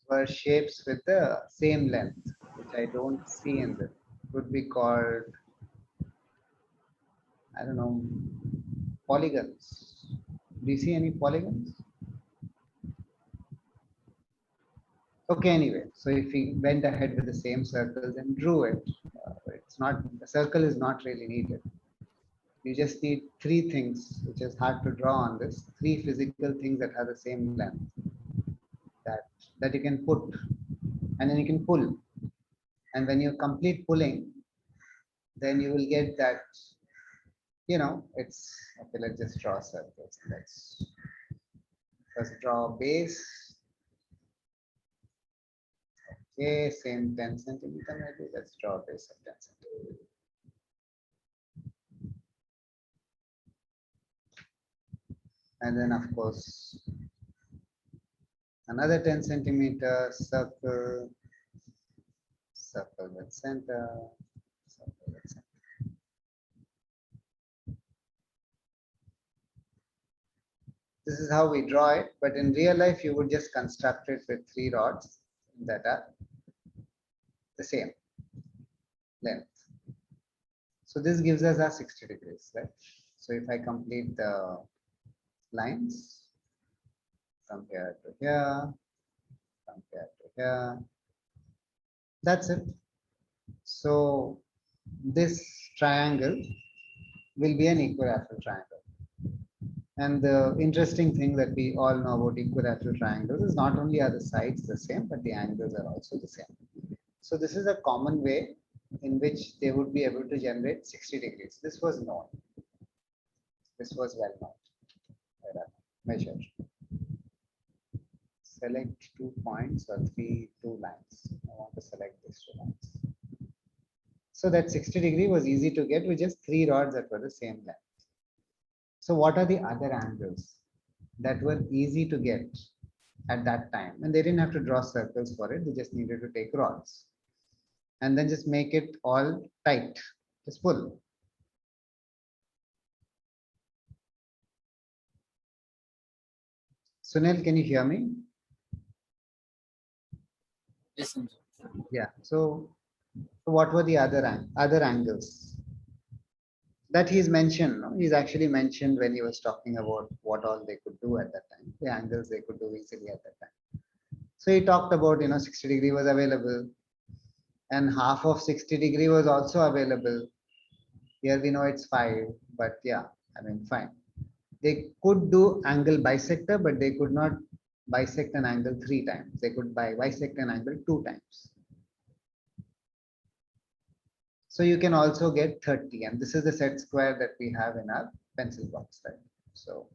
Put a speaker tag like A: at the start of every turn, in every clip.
A: were shapes with the same length, which I don't see in this. Would be called, I don't know, polygons. Do you see any polygons? Okay, anyway, so if we went ahead with the same circles and drew it, it's not, the circle is not really needed. You just need three things, which is hard to draw on this, three physical things that have the same length that, that you can put, and then you can pull. And when you complete pulling, then you will get that, it's, okay, let's just draw circles. Let's first draw a base. Okay, same 10 centimeter maybe. Let's draw a base of 10 centimeter. And then of course, another 10 centimeter circle, circle with center, circle with center. This is how we draw it, but in real life, you would just construct it with three rods that are the same length. So this gives us our 60 degrees, right? So if I complete the lines from here to here, from here to here, that's it. So this triangle will be an equilateral triangle. And the interesting thing that we all know about equilateral triangles is not only are the sides the same, but the angles are also the same. So this is a common way in which they would be able to generate 60 degrees. This was known. This was well known. Measure. Select 2 points or two lines. I want to select these 2 lines. So that 60 degree was easy to get with just 3 rods that were the same length. So what are the other angles that were easy to get at that time? And they didn't have to draw circles for it. They just needed to take rods and then just make it all tight. Just pull. Sunil, can you hear me?
B: Yes,
A: yeah. So what were the other angles that he's mentioned? No? He's actually mentioned when he was talking about what all they could do at that time, the angles they could do easily at that time. So he talked about 60 degree was available, and half of 60 degree was also available. Here we know it's 5, but yeah, I mean, fine. They could do angle bisector, but they could not bisect an angle 3 times. They could bisect an angle 2 times. So you can also get 30, and this is the set square that we have in our pencil box, right? So,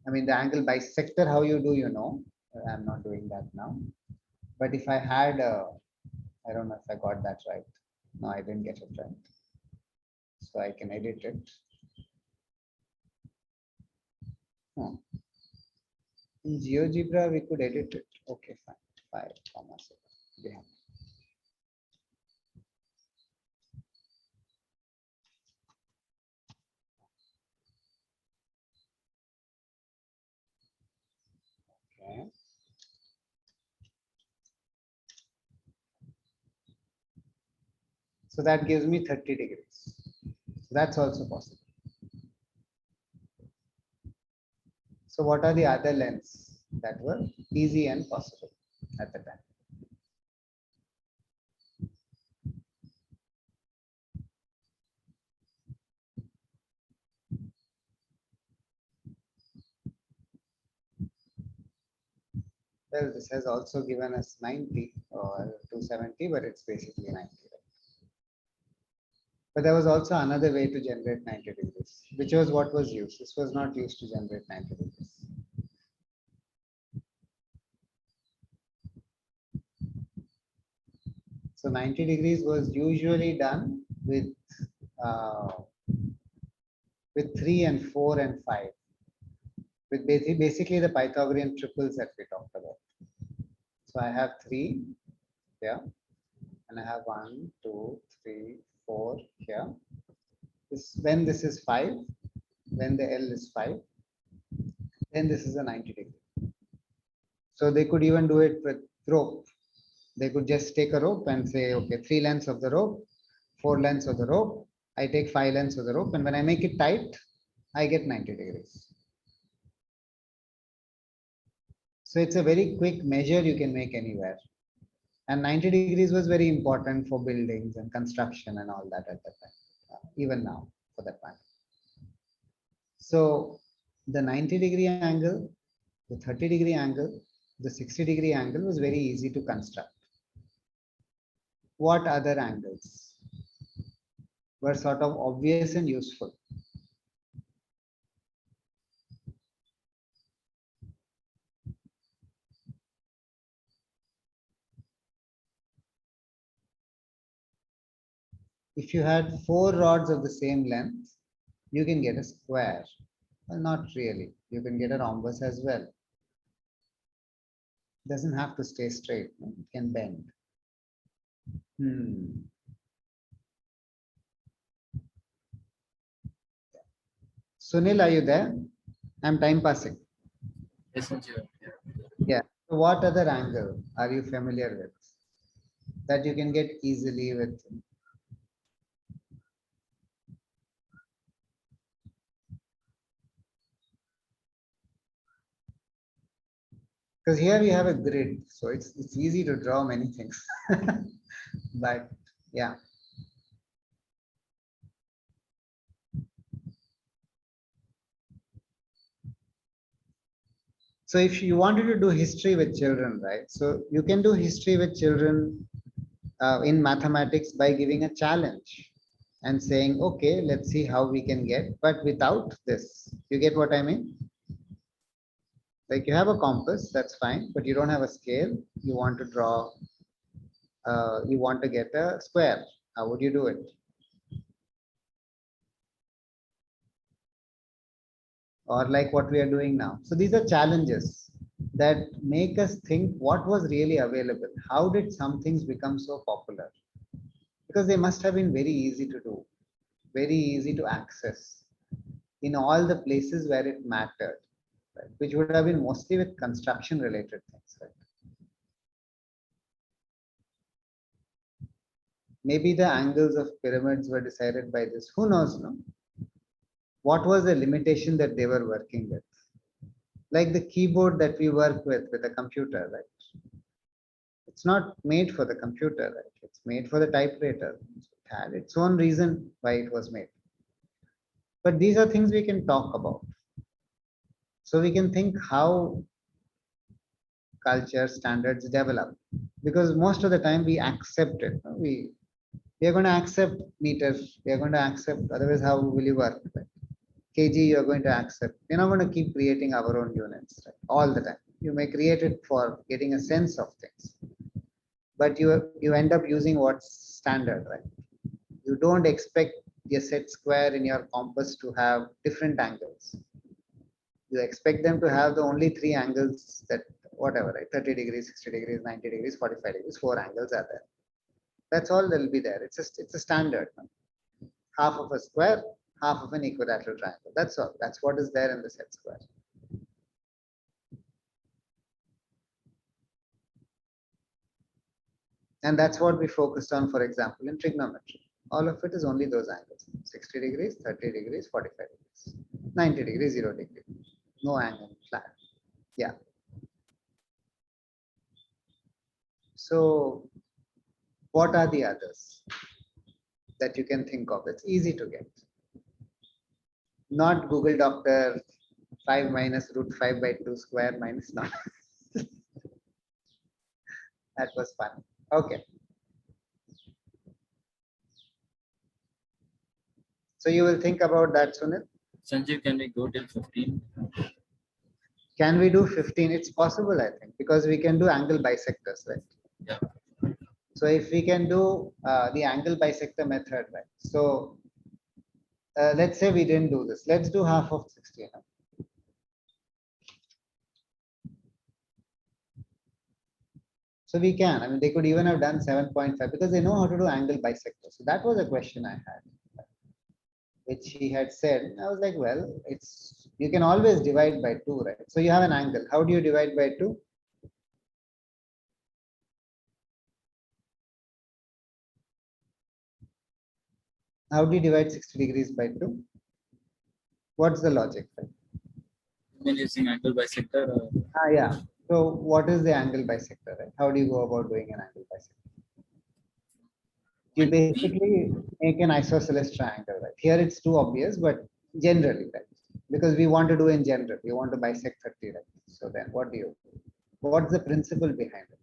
A: I mean, the angle bisector, how you do, I'm not doing that now. But if I had, I don't know if I got that right. No, I didn't get it right. So I can edit it. In GeoGebra, we could edit it. Okay, fine. 5, 6. Yeah. Okay. So that gives me 30 degrees. So that's also possible. So what are the other lengths that were easy and possible at the time? Well, this has also given us 90 or 270, but it's basically 90. But there was also another way to generate 90 degrees, which was what was used. This was not used to generate 90 degrees. So 90 degrees was usually done with 3 and 4 and 5, with basically the Pythagorean triples that we talked about. So I have 3 here, and I have 1, 2, 3, 4 here. When this is 5, when the L is 5, then this is a 90 degree. So they could even do it with rope. They could just take a rope and say, okay, 3 lengths of the rope, 4 lengths of the rope. I take 5 lengths of the rope, and when I make it tight, I get 90 degrees. So it's a very quick measure you can make anywhere. And 90 degrees was very important for buildings and construction and all that at that time, even now for that matter. So the 90-degree angle, the 30-degree angle, the 60-degree angle was very easy to construct. What other angles were sort of obvious and useful? If you had 4 rods of the same length, you can get a square. Well, not really. You can get a rhombus as well. Doesn't have to stay straight. It can bend. Sunil, are you there? I'm time passing.
B: Yes, Sanjeev.
A: Yeah. So what other angle are you familiar with that you can get easily with? Because here we have a grid, so it's easy to draw many things. But yeah. So if you wanted to do history with children, right? So you can do history with children in mathematics by giving a challenge and saying, okay, let's see how we can get, but without this. You get what I mean? Like you have a compass, that's fine, but you don't have a scale. You want to draw, you want to get a square. How would you do it? Or like what we are doing now. So these are challenges that make us think what was really available. How did some things become so popular? Because they must have been very easy to do, very easy to access in all the places where it mattered, right? Which would have been mostly with construction related things. Right? Maybe the angles of pyramids were decided by this. Who knows? No? What was the limitation that they were working with? Like the keyboard that we work with a computer, right? It's not made for the computer, right? It's made for the typewriter. It had its own reason why it was made. But these are things we can talk about. So we can think how culture standards develop. Because most of the time we accept it. No? We are going to accept meters. We are going to accept, otherwise how will you work? Right? kg you are going to accept. We're not going to keep creating our own units right? All the time. You may create it for getting a sense of things, but you end up using what's standard, right? You don't expect a set square in your compass to have different angles. You expect them to have the only 3 angles that whatever, right? 30 degrees, 60 degrees, 90 degrees, 45 degrees, 4 angles are there. That's all that will be there. It's a standard. No? Half of a square, half of an equilateral triangle. That's all. That's what is there in the set square. And that's what we focused on, for example, in trigonometry. All of it is only those angles. 60 degrees, 30 degrees, 45 degrees, 90 degrees, 0 degree. No angle, flat. Yeah. So what are the others that you can think of? It's easy to get. Not Google Doctor 5 minus root 5 by 2 square minus not. That was fun. Okay. So you will think about that, Sunil?
B: Sanjeev, can we go till 15?
A: Can we do 15? It's possible, I think, because we can do angle bisectors, right?
B: Yeah.
A: So if we can do the angle bisector method, right? So let's say we didn't do this. Let's do half of 16. Huh? So we can. I mean, they could even have done 7.5 because they know how to do angle bisector. So that was a question I had. which he had said. I was like, well, it's you can always divide by 2, right? So you have an angle. How do you divide by 2? How do you divide 60 degrees by 2? What's the logic? Right?
B: You mean using angle bisector?
A: Yeah. So what is the angle bisector? Right? How do you go about doing an angle bisector? You
B: Point B.
A: basically make an isosceles triangle, right? Here it's too obvious, but generally, right? Because we want to do in general, we want to bisect 30, right? So then what do you, what's the principle behind it?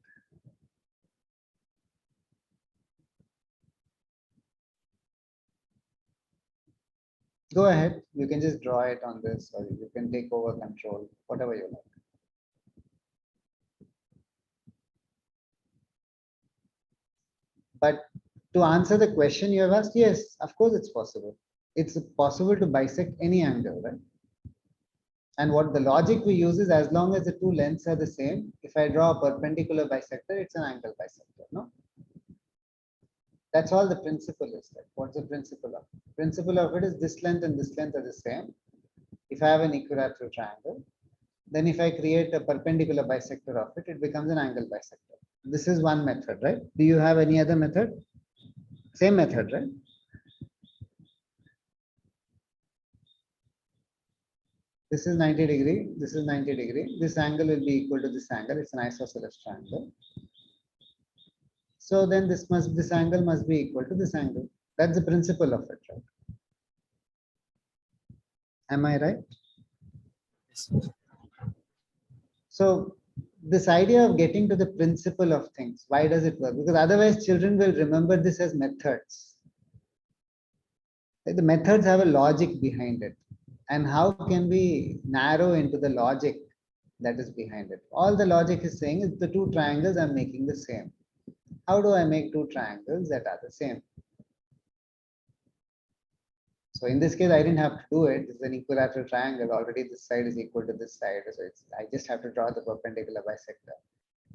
A: Go ahead, you can just draw it on this, or you can take over control, whatever you like. But to answer the question you have asked, yes, of course it's possible. It's possible to bisect any angle, right? And what the logic we use is, as long as the two lengths are the same, if I draw a perpendicular bisector, it's an angle bisector, no? That's all the principle is. Like, what's the principle of it? Principle of it is this length and this length are the same. If I have an equilateral triangle, then if I create a perpendicular bisector of it, it becomes an angle bisector. This is one method, right? Do you have any other method? Same method, right? This is 90 degree, this is 90 degree. This angle will be equal to this angle. It's an isosceles triangle. So then this angle must be equal to this angle. That's the principle of it, right? Am I right?
B: Yes.
A: So this idea of getting to the principle of things, why does it work? Because otherwise children will remember this as methods. The methods have a logic behind it. And how can we narrow into the logic that is behind it? All the logic is saying is the two triangles I'm making the same. How do I make two triangles that are the same? So in this case, I didn't have to do it. It's an equilateral triangle. Already this side is equal to this side. So I just have to draw the perpendicular bisector.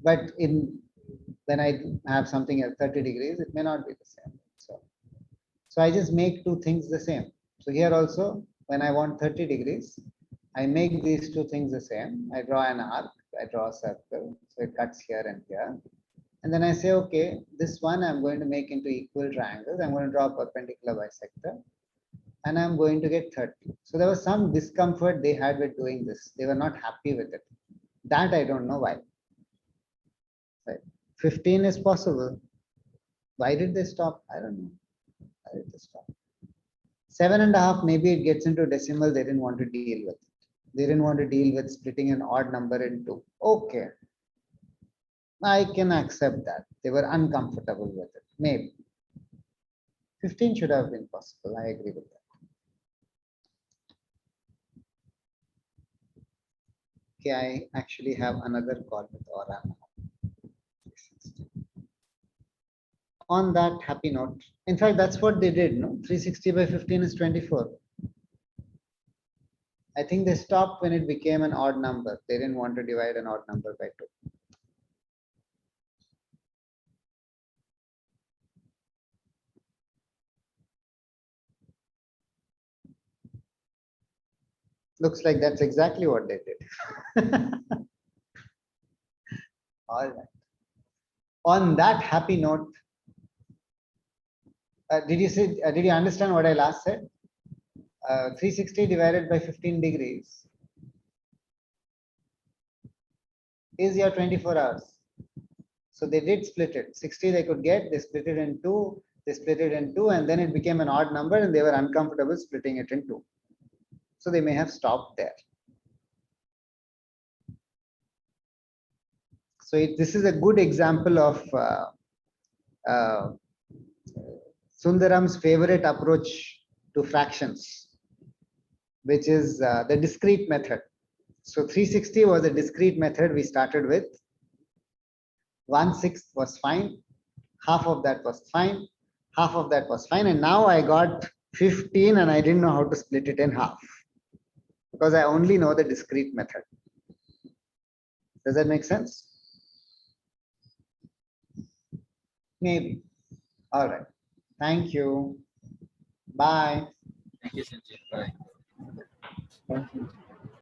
A: But when I have something at 30 degrees, it may not be the same. So I just make two things the same. So here also, when I want 30 degrees, I make these two things the same. I draw an arc, I draw a circle. So it cuts here and here. And then I say, okay, this one I'm going to make into equal triangles. I'm going to draw a perpendicular bisector. And I'm going to get 30. So there was some discomfort they had with doing this. They were not happy with it. That I don't know why. Right. 15 is possible. Why did they stop? I don't know. Why did they stop? 7.5, maybe it gets into decimal. They didn't want to deal with it. They didn't want to deal with splitting an odd number into. Okay. I can accept that. They were uncomfortable with it. Maybe. 15 should have been possible. I agree with that. Okay, I actually have another call with Aura now. On that happy note, in fact, that's what they did, no? 360 by 15 is 24. I think they stopped when it became an odd number. They didn't want to divide an odd number by 2. Looks like that's exactly what they did. All right. On that happy note, did you understand what I last said? 360 divided by 15 degrees is your 24 hours. So they did split it. 60 they could get, they split it in 2, they split it in 2, and then it became an odd number and they were uncomfortable splitting it in 2. So they may have stopped there. So this is a good example of Sundaram's favorite approach to fractions, which is the discrete method. So 360 was a discrete method we started with. 1/6 was fine. Half of that was fine. Half of that was fine. And now I got 15 and I didn't know how to split it in half because I only know the discrete method. Does that make sense? Maybe. All right. Thank you. Bye.
B: Thank you, Sanjay. Bye.
C: Thank you.